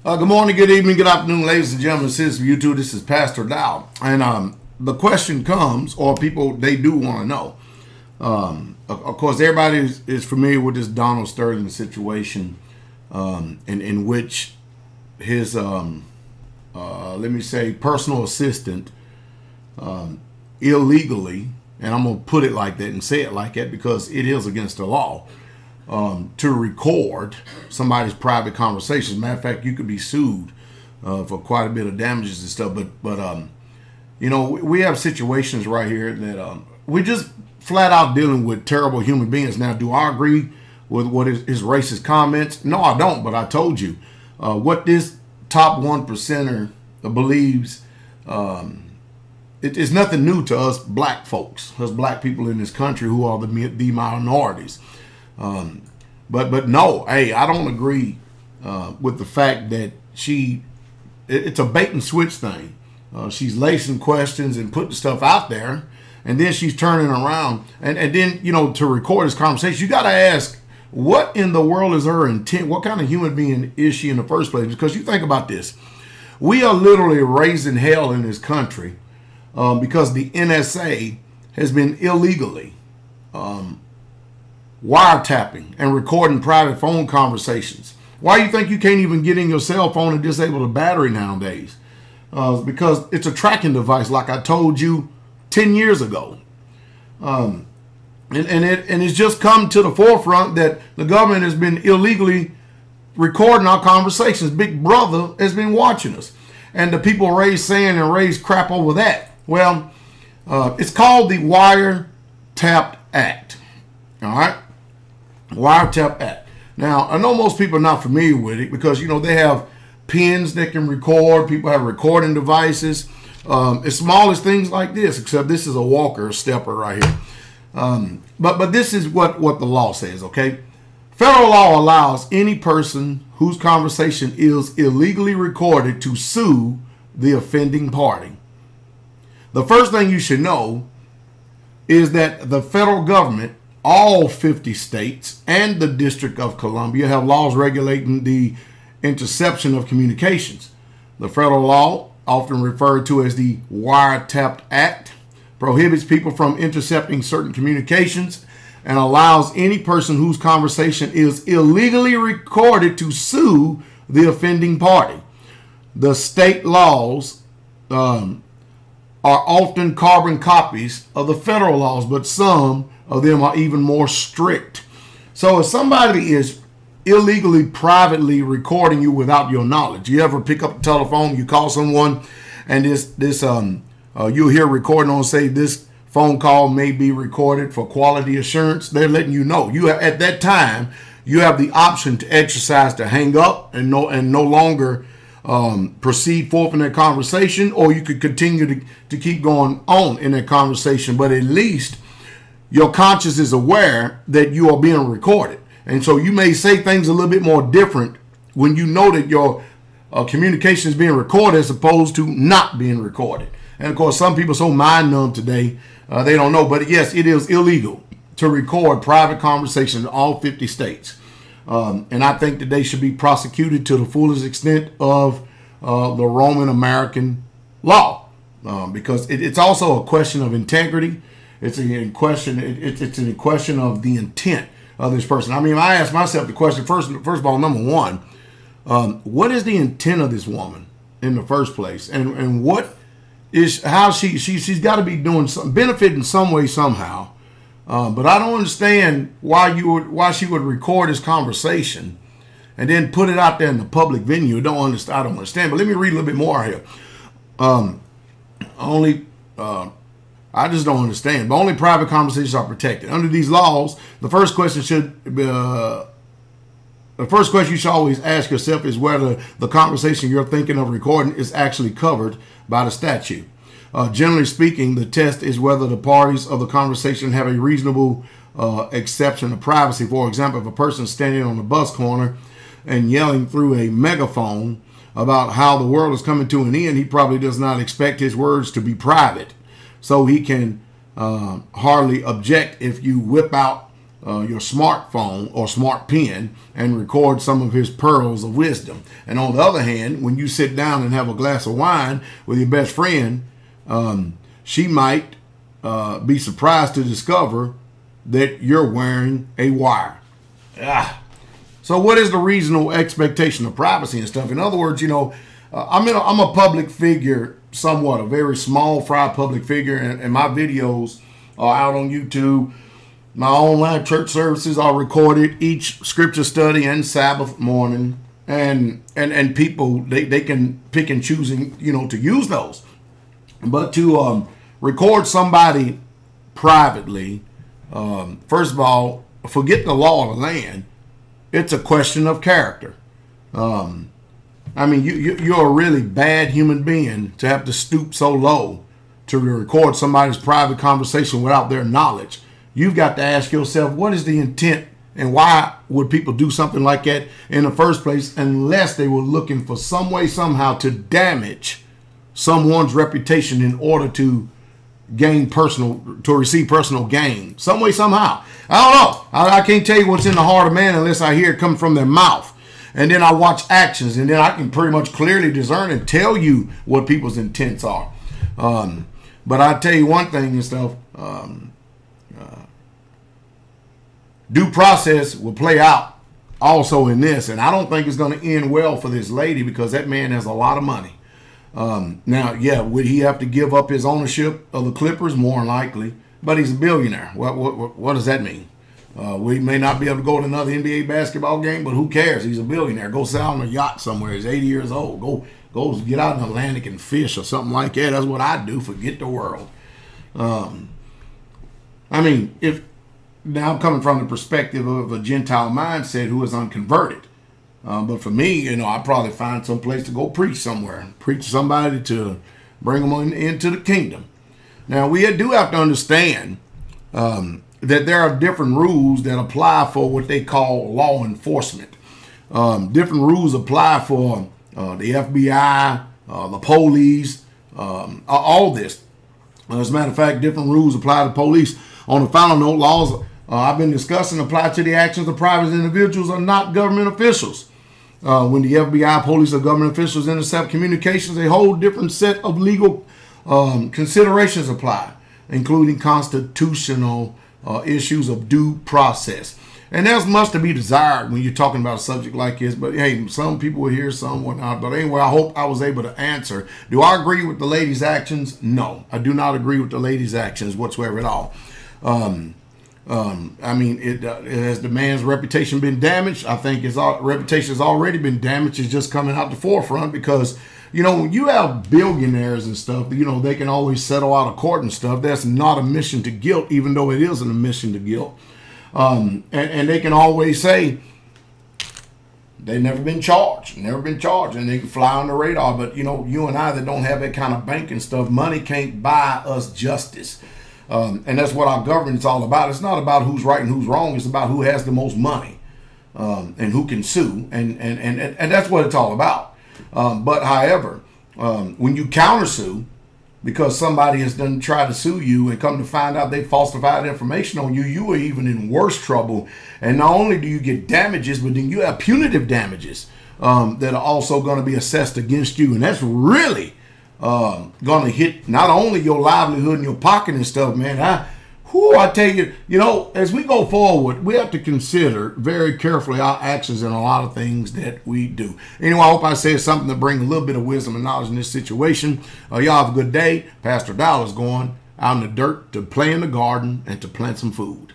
Good morning, good evening, good afternoon, ladies and gentlemen. This is YouTube. This is Pastor Dow. And the question comes, or people, they do want to know. Of course, everybody is familiar with this Donald Sterling situation in which his, let me say, personal assistant illegally, and I'm going to put it like that and say it like that because it is against the law, to record somebody's private conversations. Matter of fact, you could be sued for quite a bit of damages and stuff. But you know, we have situations right here that we just flat out dealing with terrible human beings. Now, do I agree with what his racist comments? No, I don't. But I told you what this top 1%er believes. It is nothing new to us black folks, us black people in this country who are the minorities. But no, hey, I don't agree with the fact that it's a bait and switch thing. She's lacing questions and putting stuff out there, and then she's turning around and then, you know, to record this conversation, you got to ask, what in the world is her intent? What kind of human being is she in the first place? Because you think about this, we are literally raising hell in this country because the NSA has been illegally wiretapping and recording private phone conversations. Why do you think you can't even get in your cell phone and disable the battery nowadays? Because it's a tracking device, like I told you 10 years ago. And it's just come to the forefront that the government has been illegally recording our conversations. Big Brother has been watching us. And the people raise sand and raise crap over that. Well, it's called the Wiretap Act. All right? Wiretap Act. Now, I know most people are not familiar with it because, you know, they have pens that can record. People have recording devices. As small as things like this, except this is a walker, a stepper right here. But this is what the law says, okay? Federal law allows any person whose conversation is illegally recorded to sue the offending party. The first thing you should know is that the federal government, all 50 states and the District of Columbia, have laws regulating the interception of communications. The federal law, often referred to as the Wiretap Act, prohibits people from intercepting certain communications and allows any person whose conversation is illegally recorded to sue the offending party. The state laws are often carbon copies of the federal laws, but some of them are even more strict. So if somebody is illegally, privately recording you without your knowledge, you ever pick up the telephone, you call someone, and you'll hear recording on, say, this phone call may be recorded for quality assurance. They're letting you know. You have, at that time, you have the option to exercise to hang up and no longer proceed forth in that conversation, or you could continue to keep going on in that conversation. But at least your conscience is aware that you are being recorded. And so you may say things a little bit more different when you know that your communication is being recorded as opposed to not being recorded. And of course, some people are so mind numb today, they don't know. But yes, it is illegal to record private conversations in all 50 states. And I think that they should be prosecuted to the fullest extent of the Roman American law, because it's also a question of integrity. It's a question. It's a question of the intent of this person. I mean, I ask myself the question first of all. Number one, what is the intent of this woman in the first place, and what is how she's got to be doing something, benefiting some way somehow. But I don't understand why she would record this conversation and then put it out there in the public venue. I don't understand. But let me read a little bit more here. I just don't understand. But only private conversations are protected under these laws. The first question you should always ask yourself is whether the conversation you're thinking of recording is actually covered by the statute. Generally speaking, the test is whether the parties of the conversation have a reasonable exception of privacy. For example, if a person is standing on the bus corner and yelling through a megaphone about how the world is coming to an end, he probably does not expect his words to be private. So he can hardly object if you whip out your smartphone or smart pen and record some of his pearls of wisdom. And on the other hand, when you sit down and have a glass of wine with your best friend, she might be surprised to discover that you're wearing a wire. So what is the reasonable expectation of privacy and stuff? In other words, I'm a public figure, somewhat a very small fry public figure, and my videos are out on YouTube. My online church services are recorded each scripture study and Sabbath morning, and people they can pick and choose, to use those. But to record somebody privately, first of all, forget the law of the land. It's a question of character. I mean, you're a really bad human being to have to stoop so low to record somebody's private conversation without their knowledge. You've got to ask yourself, what is the intent and why would people do something like that in the first place, unless they were looking for some way, somehow to damage someone's reputation in order to receive personal gain, some way, somehow. I don't know. I can't tell you what's in the heart of man unless I hear it come from their mouth. And then I watch actions, and then I can pretty much clearly discern and tell you what people's intents are. But I tell you one thing and stuff, due process will play out also in this. And I don't think it's going to end well for this lady, because that man has a lot of money. Now, yeah, would he have to give up his ownership of the Clippers? More than likely. But he's a billionaire. What does that mean? We may not be able to go to another NBA basketball game, but who cares? He's a billionaire. Go sail on a yacht somewhere. He's 80 years old. Go get out in the Atlantic and fish or something like that. That's what I do. Forget the world. I mean, if now I'm coming from the perspective of a Gentile mindset who is unconverted. But for me, I'd probably find some place to go preach somewhere. Preach to somebody to bring them into the kingdom. Now, we do have to understand that there are different rules that apply for what they call law enforcement. Different rules apply for the FBI, the police, all this. As a matter of fact, different rules apply to police. On the final note, laws I've been discussing apply to the actions of private individuals or not government officials. When the FBI, police, or government officials intercept communications, a whole different set of legal considerations apply, including constitutional issues of due process. And there's much to be desired when you're talking about a subject like this. But hey, some people will hear, some whatnot. But anyway, I hope I was able to answer. Do I agree with the lady's actions? No, I do not agree with the lady's actions whatsoever at all. I mean, has the man's reputation been damaged? I think his reputation has already been damaged. It's just coming out the forefront because, when you have billionaires and stuff, they can always settle out of court and stuff. That's not admission to guilt, even though it is an admission to guilt. And they can always say they've never been charged, and they can fly on the radar. But, you and I that don't have that kind of banking stuff, money can't buy us justice. And that's what our government's all about. It's not about who's right and who's wrong. It's about who has the most money and who can sue. And that's what it's all about. But however, when you countersue because somebody has done tried to sue you and come to find out they falsified information on you, you are even in worse trouble. And not only do you get damages, but then you have punitive damages that are also going to be assessed against you. And that's really going to hit not only your livelihood and your pocket and stuff, man. I tell you, as we go forward, we have to consider very carefully our actions and a lot of things that we do. Anyway, I hope I said something to bring a little bit of wisdom and knowledge in this situation. Y'all have a good day. Pastor Dow is going out in the dirt to play in the garden and to plant some food.